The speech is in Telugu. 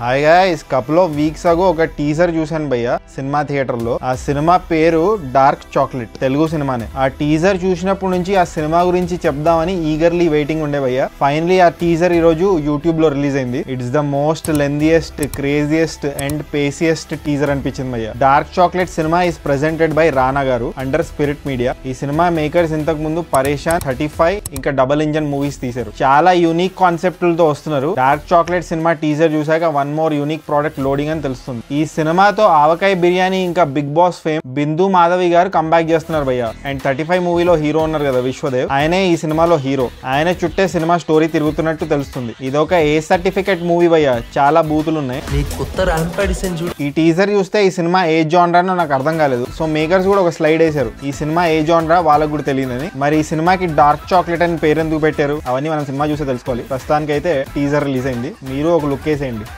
Hi guys, couple of weeks అగో ఒక టీజర్ చూసాను భయ్య సినిమా థియేటర్ లో. ఆ సినిమా పేరు డార్క్ చాక్లెట్, తెలుగు సినిమానే. ఆ టీజర్ చూసినప్పటి నుంచి ఆ సినిమా గురించి చెప్దామని ఈగర్లీ వెయిటింగ్ ఉండే భయ్య. ఫైనలీ ఆ టీజర్ ఈ రోజు యూట్యూబ్ లో రిలీజ్ అయింది. It's the most lengthiest, craziest and paciest teaser అనిపించింది భయ్య. Dark chocolate cinema is presented by Rana గారు అండర్ స్పిరిట్ మీడియా. ఈ సినిమా మేకర్స్ ఇంతకు ముందు పరేషాన్, 35 ఇంకా డబుల్ ఇంజన్ మూవీస్ తీశారు. చాలా యూనిక్ కాన్సెప్ట్లతో వస్తున్నారు. డార్క్ చాక్లెట్ సినిమా టీజర్ చూసాక one more unique product loading అని తెలుస్తుంది. ఈ సినిమాతో ఆవకాయ బిర్యానీ ఇంకా బిగ్ బాస్ ఫేమ్ బిందు మాధవి గారు కంబ్యాక్ చేస్తున్నారు భయ్య. అండ్ 35 మూవీలో హీరో ఉన్నారు కదా విశ్వదేవ్, ఆయనే ఈ సినిమాలో హీరో. ఆయన చుట్టే సినిమా స్టోరీ తిరుగుతున్నట్టు తెలుస్తుంది. ఇదొక ఏ సర్టిఫికెట్ మూవీ భయ్య, చాలా బూతులు ఉన్నాయి. ఈ టీజర్ చూస్తే ఈ సినిమా ఏ జానరానో నాకు అర్థం కాలేదు. సో మేకర్స్ కూడా ఒక స్లైడ్ వేశారు, ఈ సినిమా ఏ జానరా వాళ్ళకు కూడా తెలియదని. మరి ఈ సినిమాకి డార్క్ చాక్లెట్ అని పేరు ఎందుకు పెట్టారు, అవన్నీ మనం సినిమా చూస్తే తెలుసుకోవాలి. ప్రస్తుతానికి అయితే టీజర్ రిలీజ్ అయింది, మీరు ఒక లుక్ వేసేయండి.